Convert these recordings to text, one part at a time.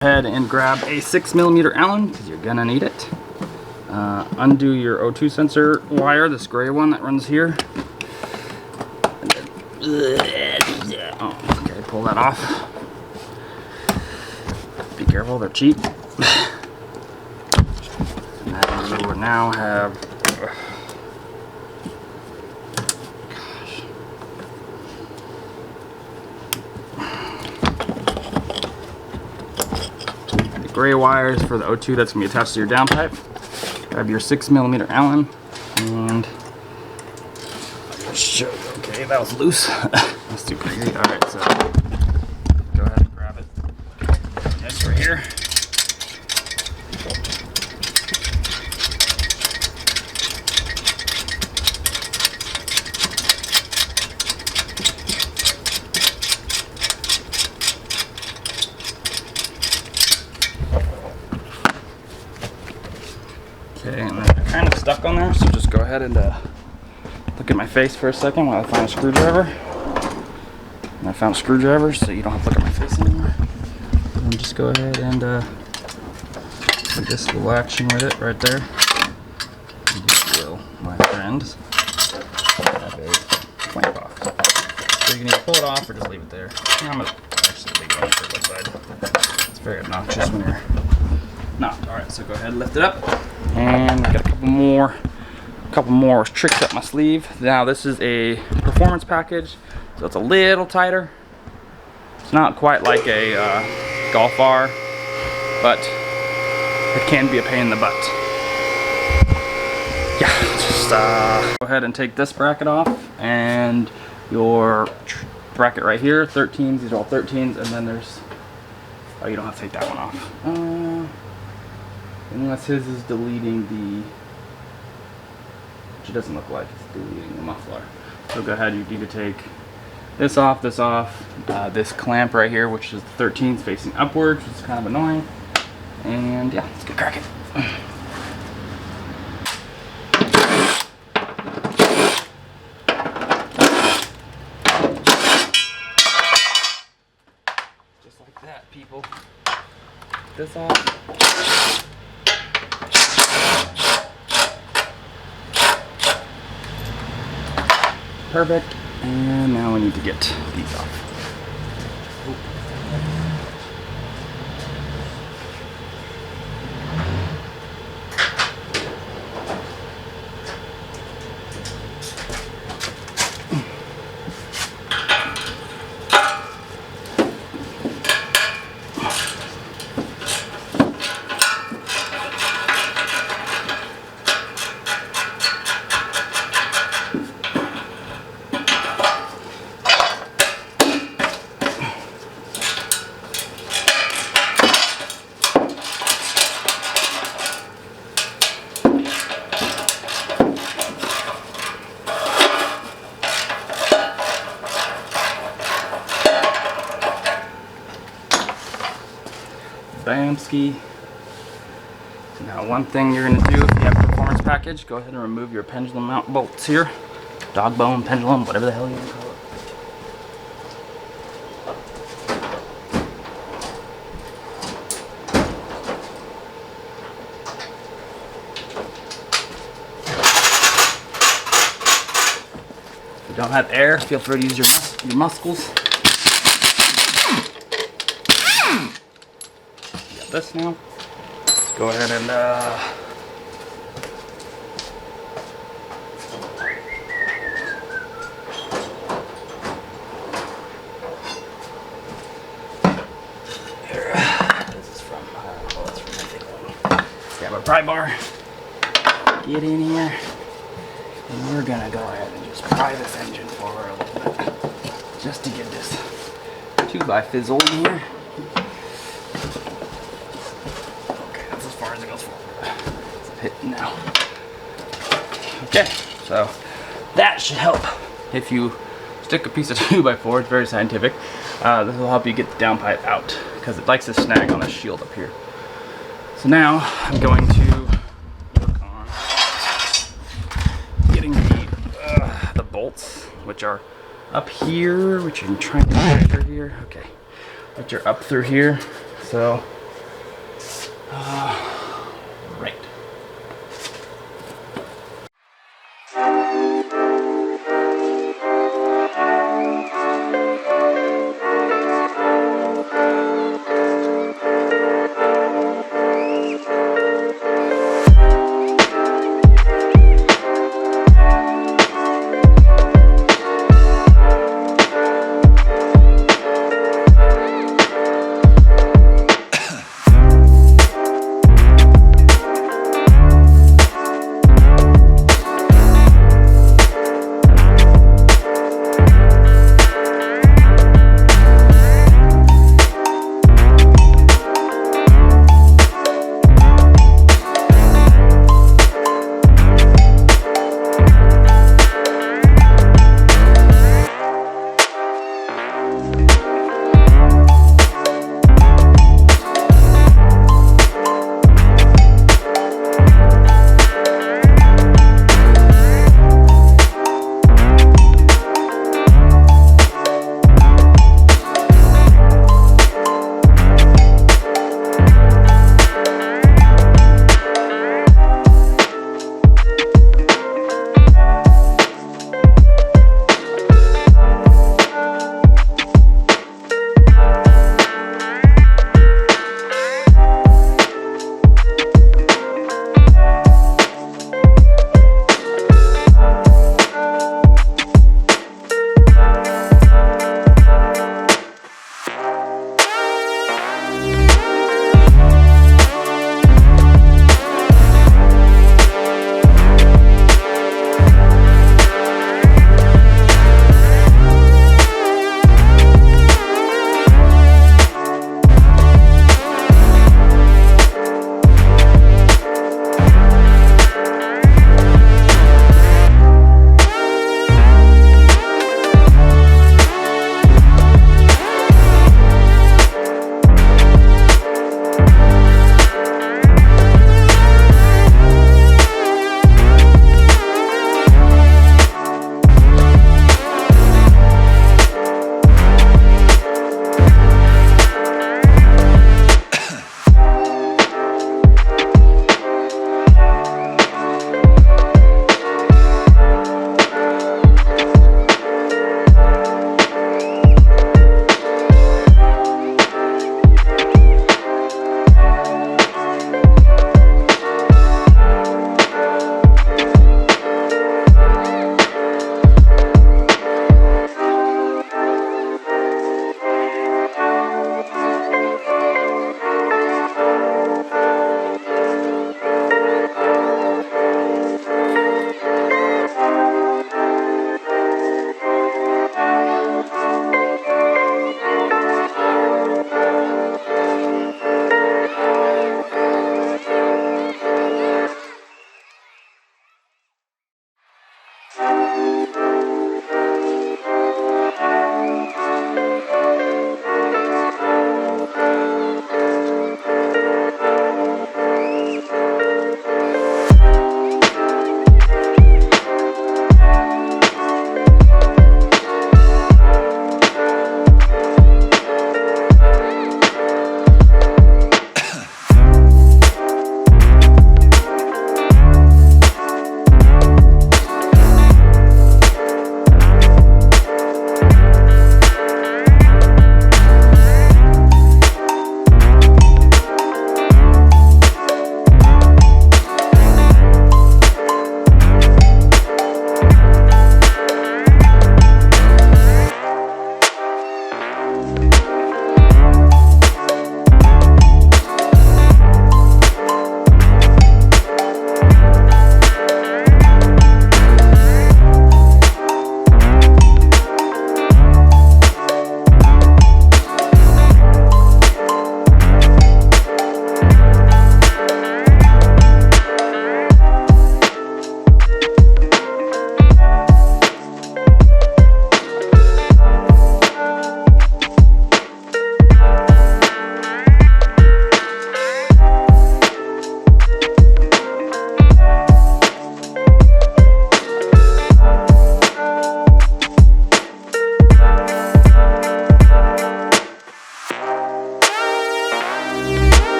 Ahead and grab a 6mm Allen because you're gonna need it. Undo your O2 sensor wire, this gray one that runs here. Oh, okay, pull that off. Be careful, they're cheap. And then you will now have gray wires for the O2 that's going to be attached to your downpipe. Grab your 6mm Allen and I'll show you. Okay, that was loose. That's too crazy. Alright, so go ahead and grab it. That's right here. Okay, and they're kind of stuck on there, so just go ahead and look at my face for a second while I find a screwdriver. And I found a screwdriver, so you don't have to look at my face anymore. And just go ahead and put this little action with it right there. You will, my friends, have a clamp off. So you can either pull it off or just leave it there. I'm going to actually leave it on for the side. It's very obnoxious when you're not. Alright, so go ahead and lift it up. And I got a couple more tricks up my sleeve. Now this is a performance package, so it's a little tighter. It's not quite like a Golf R, but it can be a pain in the butt. Yeah, just go ahead and take this bracket off, and your bracket right here, 13s. These are all 13s, and then there's, oh, you don't have to take that one off. Unless his is deleting the, which it doesn't look like it's deleting the muffler. So go ahead, you need to take this off, this clamp right here, which is the 13s facing upwards, which is kind of annoying. And yeah, let's get cracking. Just like that, people. Take this off. Perfect, and now we need to get these off. Bamski. Now one thing you're going to do if you have a performance package, go ahead and remove your pendulum mount bolts here. Dog bone, pendulum, whatever the hell you want to call it. If you don't have air, feel free to use your muscles. This now. Let's go ahead and here. This is from it's from my grab a pry bar. Get in here, and we're gonna go ahead and just pry this engine forward a little bit, just to get this 2x fizzle in here. Now. Okay, so that should help. If you stick a piece of 2x4, it's very scientific. This will help you get the downpipe out because it likes to snag on the shield up here. So now I'm going to work on getting the bolts, which are up here, which I'm trying to get through here. Okay, which are up through here. So Right.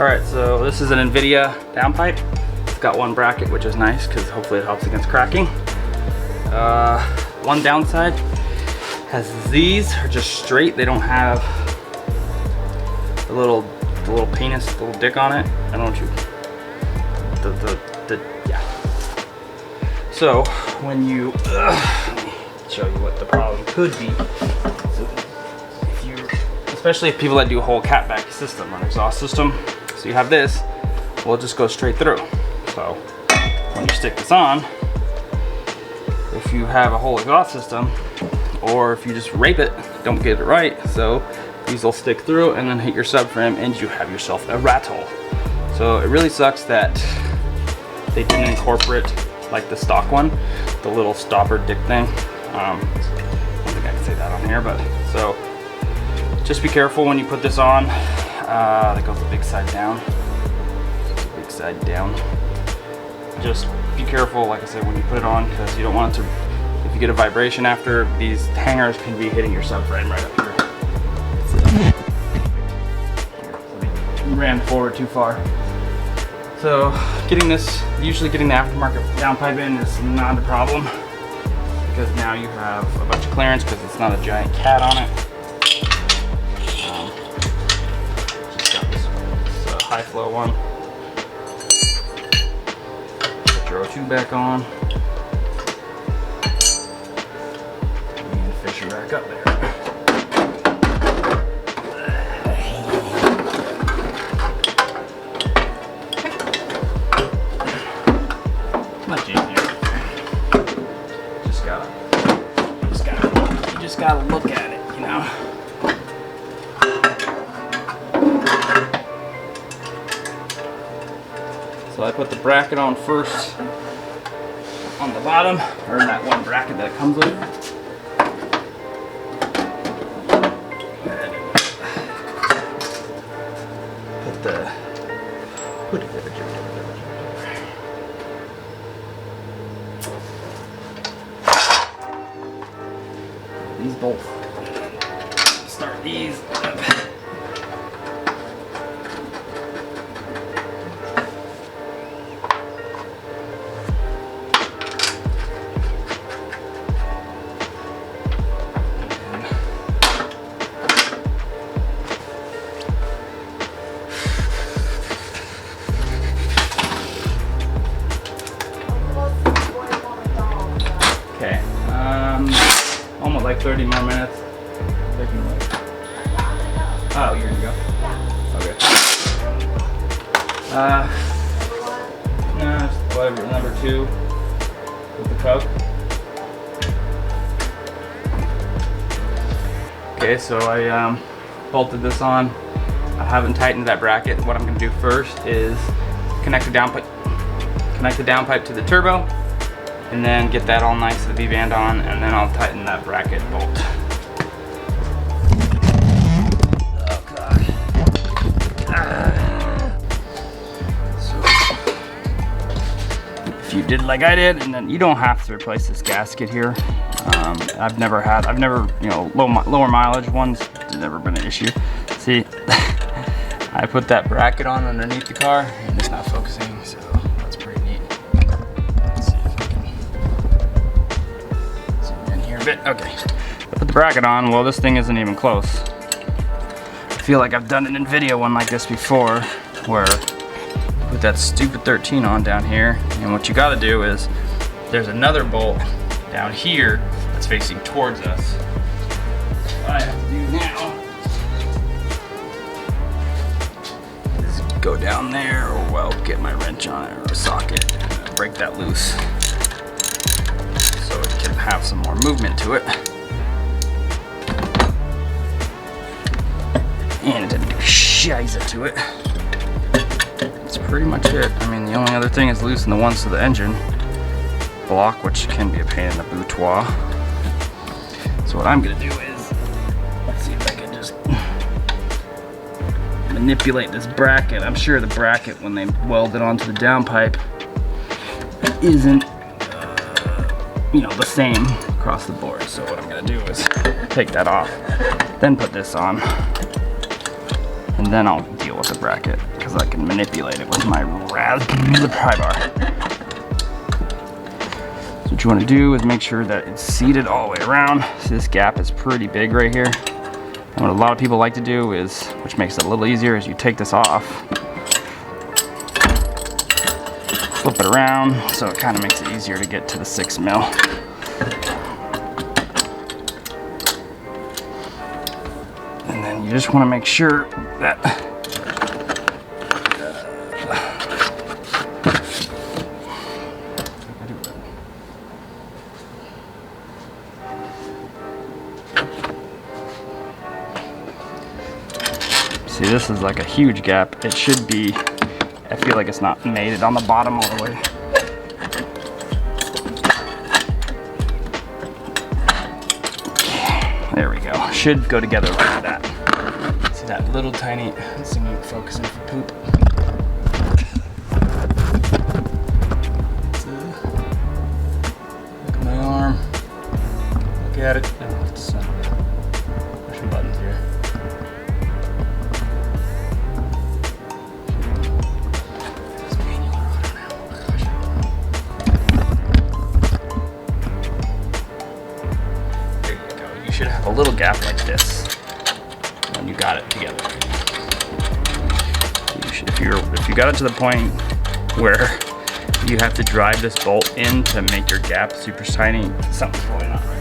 Alright, so this is an NVIDIA downpipe. It's got one bracket, which is nice because hopefully it helps against cracking. One downside has these are just straight. They don't have the little penis, the little dick on it. I don't know what yeah. So when you, let me show you what the problem could be. So if you, especially if people that do a whole catback system or an exhaust system, so you have this, well, it just goes straight through. So when you stick this on, if you have a whole exhaust system, or if you just rape it, don't get it right, so these will stick through and then hit your subframe and you have yourself a rat hole. So it really sucks that they didn't incorporate like the stock one, the little stopper dick thing. I don't think I can say that on here, but so just be careful when you put this on. That goes the big side down. Big side down. Just be careful, like I said, when you put it on, because you don't want it to, if you get a vibration after, these hangers can be hitting your subframe right up here. Ran forward too far. So getting this, usually getting the aftermarket downpipe in is not a problem, because now you have a bunch of clearance because it's not a giant cat on it. Just got this high flow one. Put your O2 back on. And fish it back up there. Much easier. You just gotta look at it, you know. So I put the bracket on first on the bottom, or in that one bracket that it comes with. Put the these both. Start these up. Okay. Almost like 30 more minutes. Oh, you're gonna go? Okay. No, just whatever, number 2 with the Coke. Okay, so I bolted this on. I haven't tightened that bracket. What I'm gonna do first is connect the downpipe to the turbo, and then get that all nice, the V-band on, and then I'll tighten that bracket bolt. Oh God. So, if you did like I did, and then you don't have to replace this gasket here. I've never, you know, lower mileage ones, it's never been an issue. See, I put that bracket on underneath the car, and it's not focusing, so that's pretty neat. Let's see if I can zoom in here a bit. Okay, I put the bracket on. Well, this thing isn't even close. I feel like I've done an NVIDIA one like this before, where I put that stupid 13 on down here, and what you gotta do is, there's another bolt down here that's facing towards us. What I have to do now is go down there, or well, get my wrench on it, or a socket, and break that loose so it can have some more movement to it. And it didn't do shiza to it. That's pretty much it. I mean, the only other thing is loosen the ones to the engine block, which can be a pain in the boutoir. So what I'm gonna do is, let's see if I can just manipulate this bracket. I'm sure the bracket, when they weld it onto the downpipe, isn't, you know, the same across the board. So what I'm gonna do is take that off, then put this on, and then I'll deal with the bracket, because because I can manipulate it with my pry bar. So what you want to do is make sure that it's seated all the way around. So this gap is pretty big right here. And what a lot of people like to do is, which makes it a little easier, is you take this off, flip it around, so it kind of makes it easier to get to the 6 mil. And then you just want to make sure that see, this is like a huge gap. It should be, I feel like it's not made it on the bottom all the way. There we go. Should go together like that. See that little tiny, let's see me focus in for poop. Look at my arm. Look at it. Oh, it's pushing buttons here. Should have a little gap like this when you got it together. If you got it to the point where you have to drive this bolt in to make your gap super tiny, something's really not right.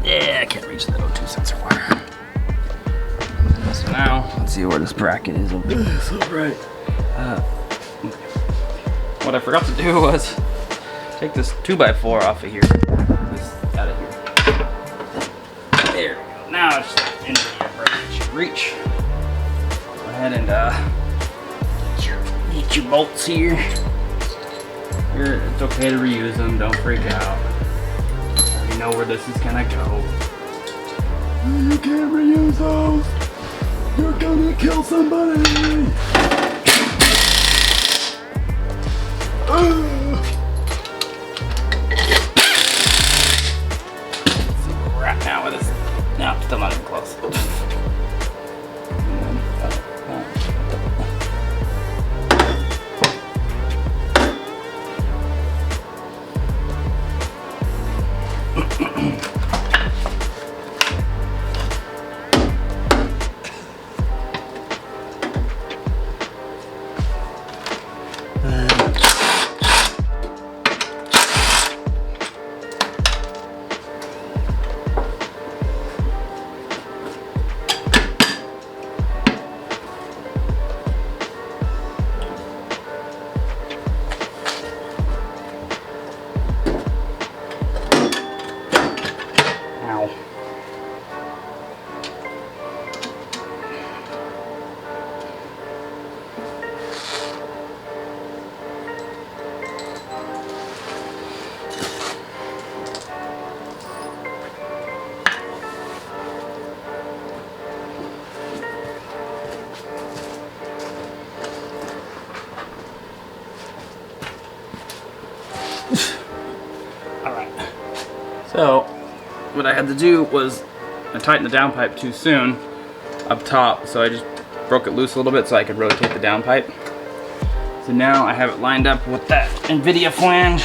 Yeah, I can't reach that O2 sensor wire. So now, let's see where this bracket is. So right. What I forgot to do was take this 2x4 off of here. This out of here. There we go. Now it's just into the bracket. Reach. Go ahead and get your bolts here. It's okay to reuse them. Don't freak out. You know where this is gonna go. You can't reuse those. You're gonna kill somebody. Let's see where we're at now with this. No, still not even close. Alright, so what I had to do was I tightened the downpipe too soon up top, so I just broke it loose a little bit so I could rotate the downpipe. So now I have it lined up with that NVIDIA flange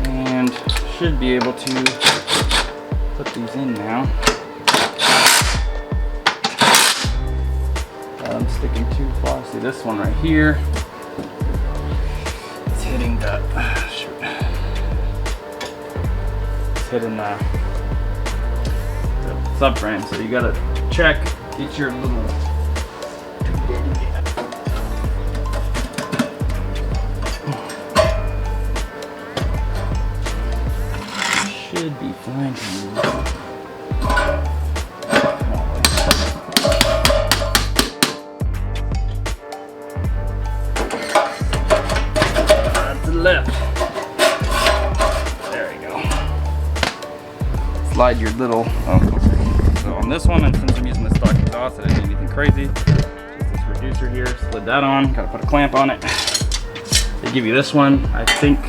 and should be able to put these in now. I'm sticking too far. See this one right here? It's hitting the hitting the subframe, so you gotta check, get your little should be fine to use. To the left. There you go. Slide your little, So on this one, and since I'm using the stock exhaust, I didn't need anything crazy. Just this reducer here, slid that on, gotta put a clamp on it. They give you this one, I think,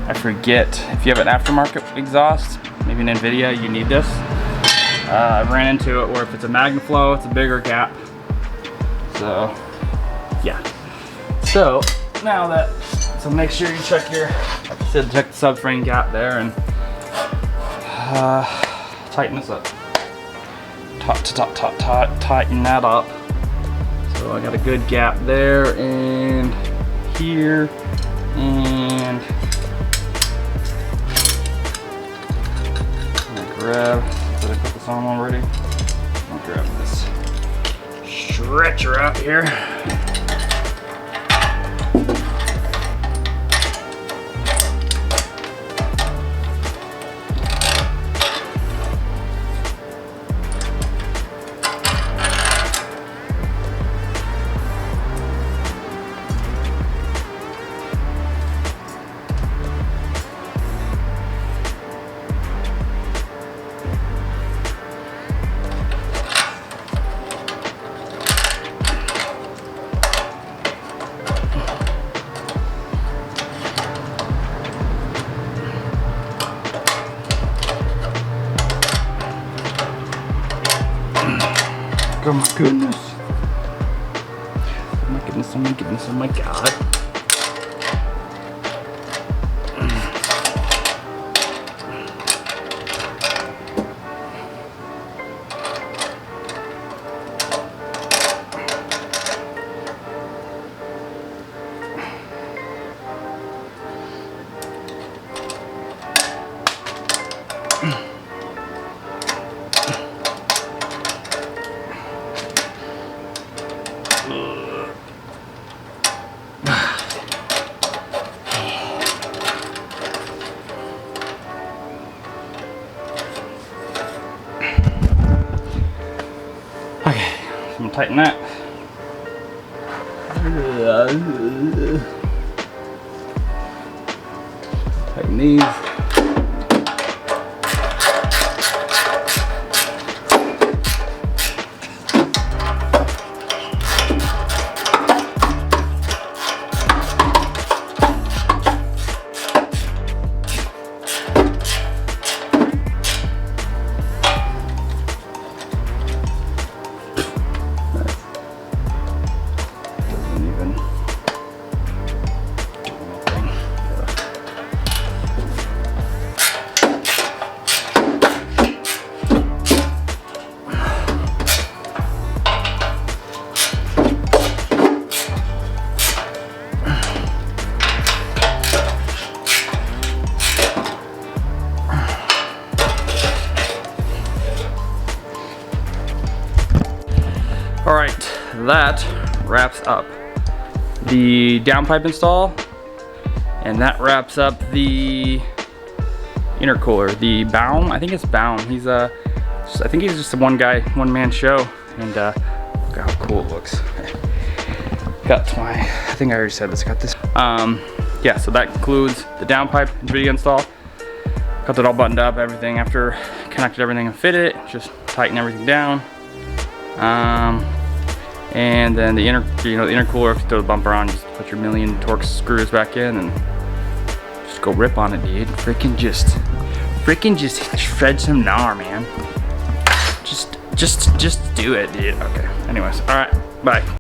I forget, if you have an aftermarket exhaust, maybe an NVIDIA, you need this. I ran into it where if it's a MagnaFlow, it's a bigger gap. So, yeah. So, now that, so make sure you check your, like I said, check the subframe gap there and tighten this up. Tighten that up. So I got a good gap there and here and I'm gonna grab, did I put this on already? I'll grab this stretcher out here. Oh my goodness. Oh my goodness, oh my goodness, oh my god. Okay, so I'm gonna tighten that. Tighten these. Alright, that wraps up the downpipe install, and that wraps up the intercooler, the Baum. I think it's Baum. He's I think he's just a one-man show, and look at how cool it looks. Got my, I think I already said this, got this. Yeah, so that concludes the downpipe video install. Got it all buttoned up, everything. After connected everything and fitted it, just tighten everything down. And then the intercooler, if you throw the bumper on, just put your million Torx screws back in and just go rip on it, dude. Freaking just shred some gnar, man. Just do it, dude. Okay. Anyways, all right. Bye.